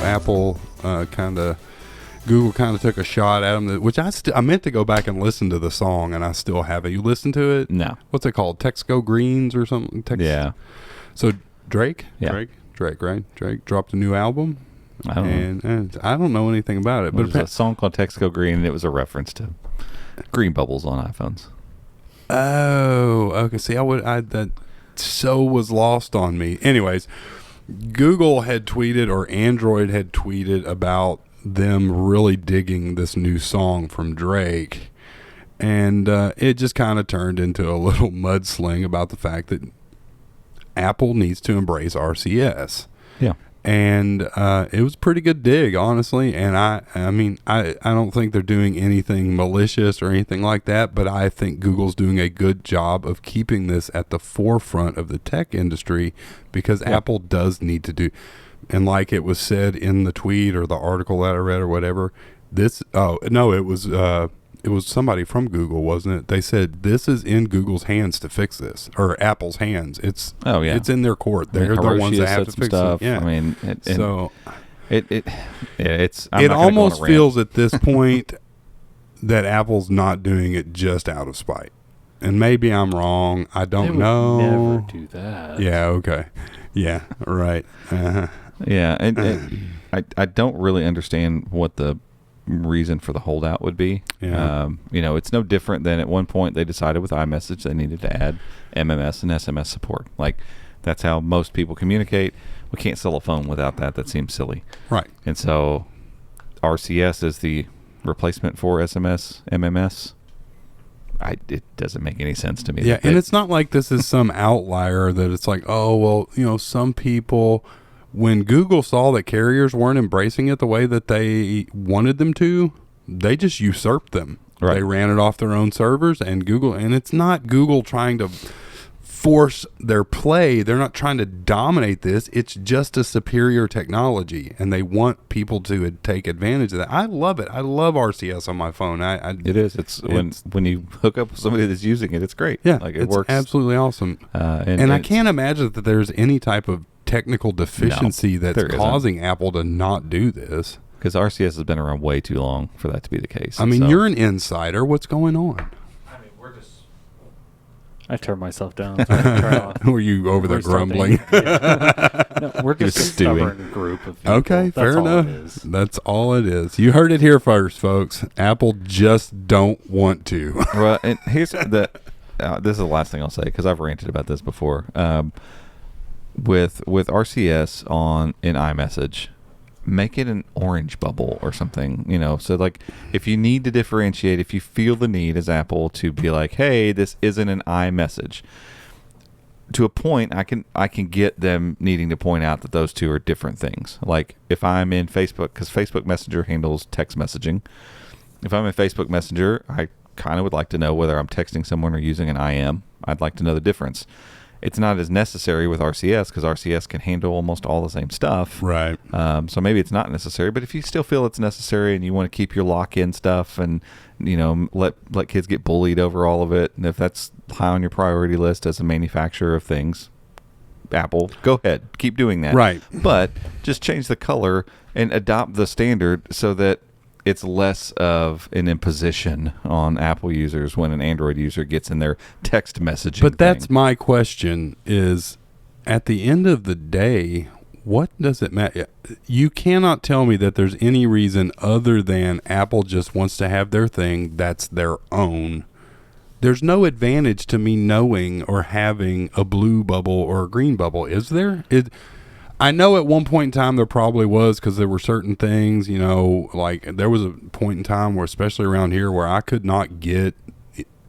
Apple Google kind of took a shot at them, which I meant to go back and listen to the song, and I still haven't. You listened to it? No. What's it called? Texaco Greens or something? Yeah. So Drake? Yeah. Drake, right? Drake dropped a new album. I don't know. And I don't know anything about it. But there's a song called Texaco Green, and it was a reference to green bubbles on iPhones. Oh, okay. See, that so was lost on me. Anyways, Google had tweeted, or Android had tweeted about them really digging this new song from Drake, and it just kind of turned into a little mudsling about the fact that Apple needs to embrace RCS. Yeah. And it was a pretty good dig, honestly. And I mean, I don't think they're doing anything malicious or anything like that, but I think Google's doing a good job of keeping this at the forefront of the tech industry, because Apple does need to do. And like it was said in the tweet or the article that I read or whatever, it was somebody from Google, wasn't it? They said this is in Google's hands to fix this, or Apple's hands. It's in their court. They're the ones that have to fix stuff. it. Yeah. I mean, it almost feels at this point that Apple's not doing it just out of spite. And maybe I'm wrong. I don't know. Never do that. Yeah. Okay. Yeah. Right. Uh-huh. Yeah. I don't really understand what the reason for the holdout would be. It's no different than at one point they decided with iMessage they needed to add MMS and SMS support. Like, that's how most people communicate. We can't sell a phone without that. That seems silly. Right. And so RCS is the replacement for SMS, MMS. It doesn't make any sense to me. Yeah, and it's not like this is some outlier that it's like, oh, well, some people, when Google saw that carriers weren't embracing it the way that they wanted them to, they just usurped them. Right. They ran it off their own servers, and it's not Google trying to force their play. They're not trying to dominate this. It's just a superior technology, and they want people to take advantage of that. I love it. I love RCS on my phone. It is. It's when you hook up with somebody that's using it, it's great. Yeah, like it works. Absolutely awesome. And I can't imagine that there's any type of technical deficiency that's causing Apple to not do this. Because RCS has been around way too long for that to be the case. I mean, you're an insider. What's going on? I turned myself down. So turn off. Were you over there grumbling? No, we're just a stubborn group of people. Okay, fair enough. That's all it is. You heard it here first, folks. Apple just don't want to. Well, and here's this is the last thing I'll say, because I've ranted about this before. With RCS in iMessage, make it an orange bubble or something, so like if you need to differentiate, if you feel the need as Apple to be like, hey, this isn't an iMessage, to a point I can get them needing to point out that those two are different things. Like if I'm in Facebook, because Facebook Messenger handles text messaging, if I'm in Facebook Messenger, I kind of would like to know whether I'm texting someone or using an IM. I'd like to know the difference. It's not as necessary with RCS, because RCS can handle almost all the same stuff. Right. So maybe it's not necessary, but if you still feel it's necessary and you want to keep your lock-in stuff and, let kids get bullied over all of it, and if that's high on your priority list as a manufacturer of things, Apple, go ahead. Keep doing that. Right. But just change the color and adopt the standard so that it's less of an imposition on Apple users when an Android user gets in their text messaging But that's my question is, at the end of the day, what does it matter? You cannot tell me that there's any reason other than Apple just wants to have their thing that's their own. There's no advantage to me knowing or having a blue bubble or a green bubble, is there? I know at one point in time there probably was, because there were certain things, like there was a point in time where, especially around here, where I could not get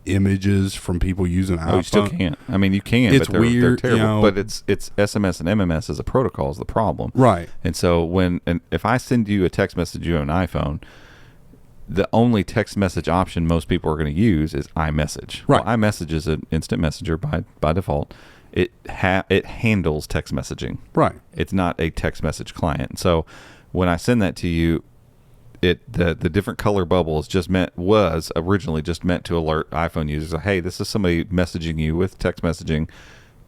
images from people using iPhone. Oh, you still can't. I mean, you can, it's but they're weird, terrible. But it's SMS and MMS as a protocol is the problem. Right. And so if I send you a text message you have an iPhone, the only text message option most people are going to use is iMessage. Right. Well, iMessage is an instant messenger by default. It handles text messaging. Right. It's not a text message client. So when I send that to you, the different color bubble was originally just meant to alert iPhone users, hey, this is somebody messaging you with text messaging.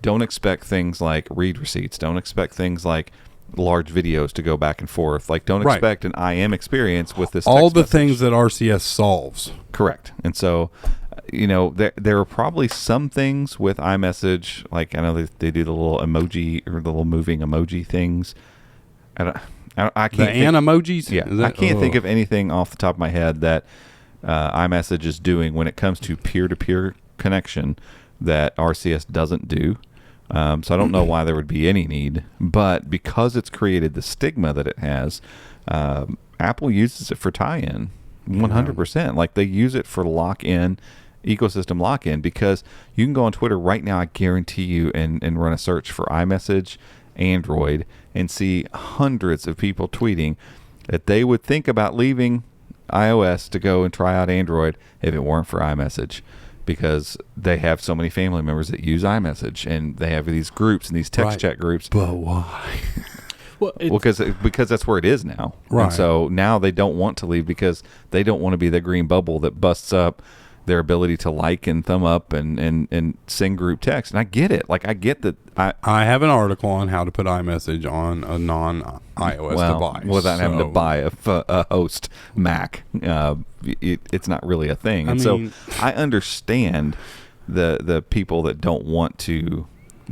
Don't expect things like read receipts. Don't expect things like large videos to go back and forth. Like, don't Right. expect an IM experience with this. All text the message. things that RCS solves. Correct. And so, there are probably some things with iMessage, like I know they do the little emoji or the little moving emoji things. I can't The emojis? Yeah, I can't think of anything off the top of my head that iMessage is doing when it comes to peer-to-peer connection that RCS doesn't do. So I don't know why there would be any need, but because it's created the stigma that it has, Apple uses it for tie-in 100%. Like, they use it for lock-in, ecosystem lock-in, because you can go on Twitter right now, I guarantee you, and run a search for iMessage Android and see hundreds of people tweeting that they would think about leaving iOS to go and try out Android if it weren't for iMessage, because they have so many family members that use iMessage, and they have these groups and these text chat groups. But why? Well, because that's where it is now. Right. And so now they don't want to leave because they don't want to be the green bubble that busts up their ability to like and thumb up and send group text. And I get it. Like, I get that. I have an article on how to put iMessage on a non-iOS device. Without having to buy a host Mac. It's not really a thing. And so I understand the people that don't want to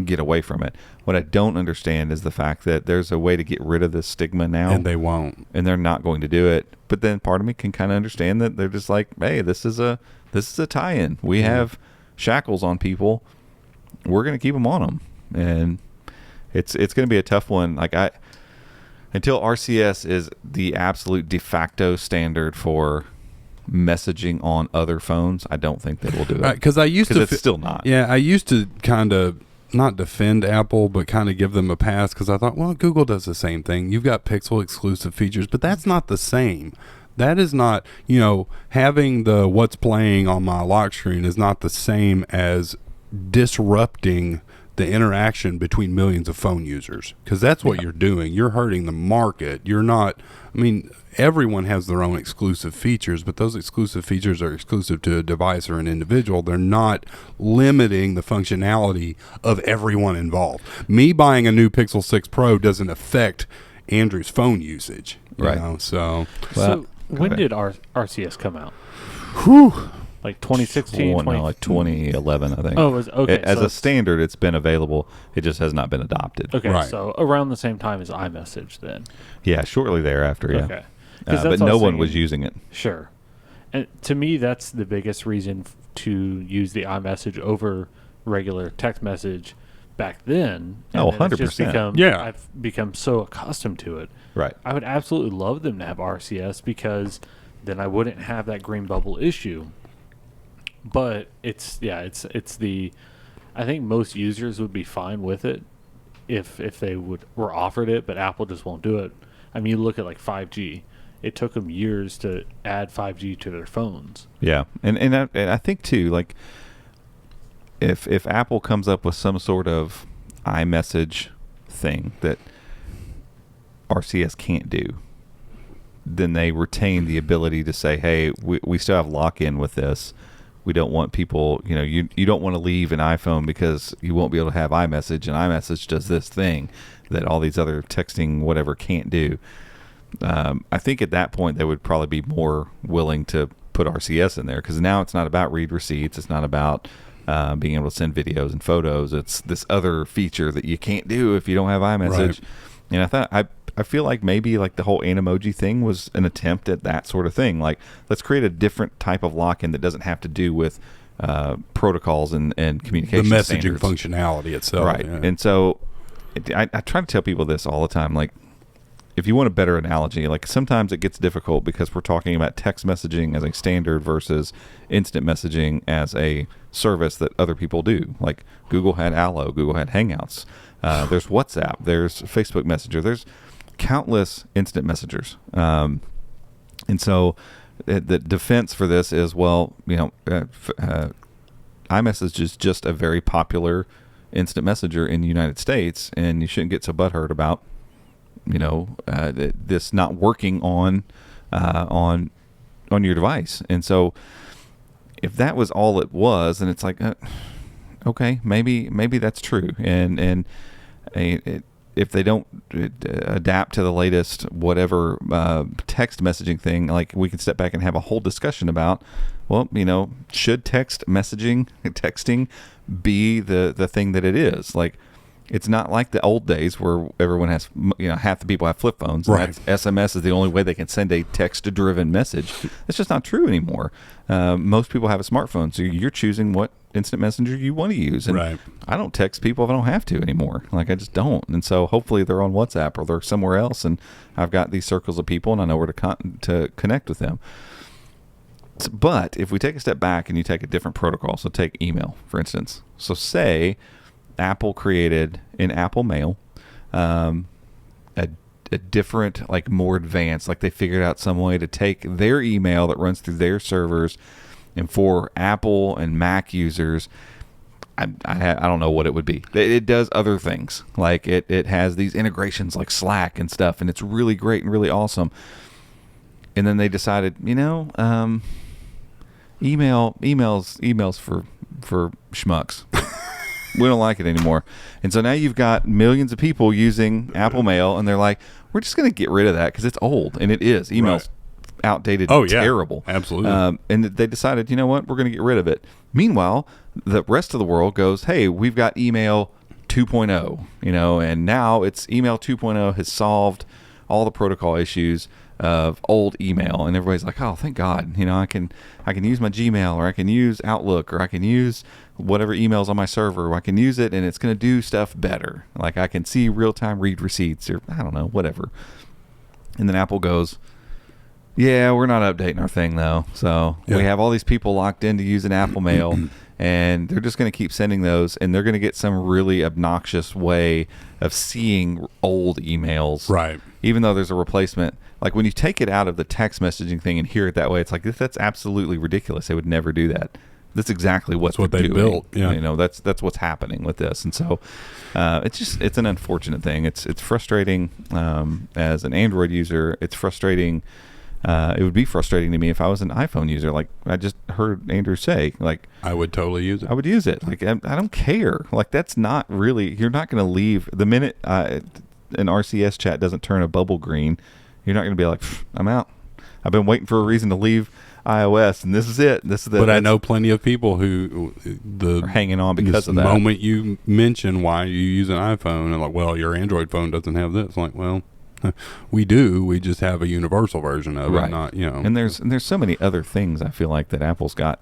get away from it. What I don't understand is the fact that there's a way to get rid of this stigma now. And they won't. And they're not going to do it. But then part of me can kind of understand that they're just like, hey, this is a tie-in. We have shackles on people. We're going to keep them on them. And it's going to be a tough one. Like, until RCS is the absolute de facto standard for messaging on other phones, I don't think they will do it. Right, because it's still not. Yeah, I used to kind of not defend Apple, but kind of give them a pass, because I thought, well, Google does the same thing. You've got Pixel exclusive features, but that's not the same. That is not, having the what's playing on my lock screen is not the same as disrupting the interaction between millions of phone users, because that's what you're doing. You're hurting the market. You're not, everyone has their own exclusive features, but those exclusive features are exclusive to a device or an individual. They're not limiting the functionality of everyone involved. Me buying a new Pixel 6 Pro doesn't affect Andrew's phone usage. Right. So when did RCS come out? Whew. Like 2016? Like 2011, I think. Oh, it was okay. As a standard, it's been available. It just has not been adopted. Okay, Right. so around the same time as iMessage then. Yeah, shortly thereafter, yeah. Okay. 'Cause But that's what I no was one was thinking. using it. Sure. And to me, that's the biggest reason to use the iMessage over regular text message back then. Oh, And then it's just 100%. Yeah. I've become so accustomed to it. Right. I would absolutely love them to have RCS, because then I wouldn't have that green bubble issue. But it's the, I think most users would be fine with it if they were offered it, but Apple just won't do it. You look at like 5G. It took them years to add 5G to their phones. Yeah. And I think, too, like, if Apple comes up with some sort of iMessage thing that RCS can't do, then they retain the ability to say, hey, we still have lock-in with this. We don't want people, you don't want to leave an iPhone because you won't be able to have iMessage, and iMessage does this thing that all these other texting whatever can't do. I think at that point they would probably be more willing to put RCS in there, because now it's not about read receipts. It's not about being able to send videos and photos. It's this other feature that you can't do if you don't have iMessage. Right. And I feel like maybe like the whole Animoji thing was an attempt at that sort of thing. Like, let's create a different type of lock-in that doesn't have to do with protocols and communication the messaging standards. Functionality itself. Right. Yeah. And so I try to tell people this all the time. Like, if you want a better analogy, like, sometimes it gets difficult because we're talking about text messaging as a standard versus instant messaging as a service that other people do. Like, Google had Allo, Google had Hangouts. There's WhatsApp, there's Facebook Messenger, there's countless instant messengers. And so the defense for this is, well, iMessage is just a very popular instant messenger in the United States, and you shouldn't get so butthurt about this not working on your device. And so if that was all it was, then it's like, okay, maybe that's true. And if they don't adapt to the latest whatever text messaging thing, like we can step back and have a whole discussion about, well, should texting be the thing that it is? Like, it's not like the old days where everyone has, half the people have flip phones. And Right. SMS is the only way they can send a text-driven message. That's just not true anymore. Most people have a smartphone, so you're choosing what instant messenger you want to use. And Right. I don't text people if I don't have to anymore. Like, I just don't. And so hopefully they're on WhatsApp or they're somewhere else, and I've got these circles of people and I know where to connect with them. But if we take a step back and you take a different protocol, so take email, for instance. So say Apple created in Apple Mail a different, like more advanced, like they figured out some way to take their email that runs through their servers, and for Apple and Mac users, I don't know what it would be. It does other things. Like it has these integrations like Slack and stuff, and it's really great and really awesome. And then they decided, emails for schmucks. We don't like it anymore. And so now you've got millions of people using Apple Mail, and they're like, we're just going to get rid of that because it's old. And it is. Email's outdated, terrible. Absolutely. And they decided, you know what, we're going to get rid of it. Meanwhile, the rest of the world goes, hey, we've got email 2.0, and now it's email 2.0 has solved all the protocol issues of old email, and everybody's like, oh, thank God, I can use my Gmail, or I can use Outlook, or I can use whatever emails on my server, or I can use it and it's going to do stuff better. Like I can see real-time read receipts, or I don't know, whatever. And then Apple goes, yeah, we're not updating our thing though. So we have all these people locked into using Apple Mail, and they're just going to keep sending those, and they're going to get some really obnoxious way of seeing old emails. Right. Even though there's a replacement. Like when you take it out of the text messaging thing and hear it that way, it's like, that's absolutely ridiculous. They would never do that. That's exactly what they built. Yeah. That's what's happening with this. And so it's an unfortunate thing. It's frustrating as an Android user. It's frustrating. It would be frustrating to me if I was an iPhone user. Like I just heard Andrew say, like, I would totally use it. I would use it. Like I don't care. Like that's not really, you're not going to leave the minute an RCS chat doesn't turn a bubble green. You're not going to be like, I'm out. I've been waiting for a reason to leave iOS, and this is it. But I know plenty of people who are hanging on because of that. The moment you mention why you use an iPhone, and like, well, your Android phone doesn't have this. Like, well, we do. We just have a universal version of it, not And there's so many other things I feel like that Apple's got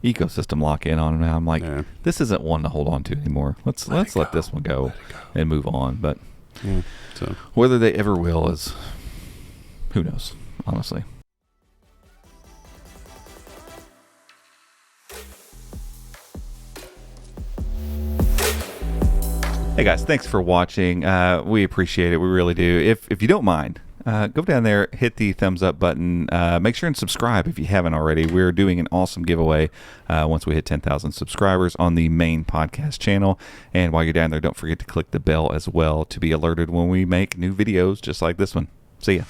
ecosystem lock in on now. I'm like, this isn't one to hold on to anymore. Let's let this one go and move on. But so whether they ever will is, who knows, honestly. Hey guys, thanks for watching. We appreciate it. We really do. If you don't mind, go down there, hit the thumbs up button. Make sure and subscribe if you haven't already. We're doing an awesome giveaway once we hit 10,000 subscribers on the main podcast channel. And while you're down there, don't forget to click the bell as well to be alerted when we make new videos just like this one. See ya.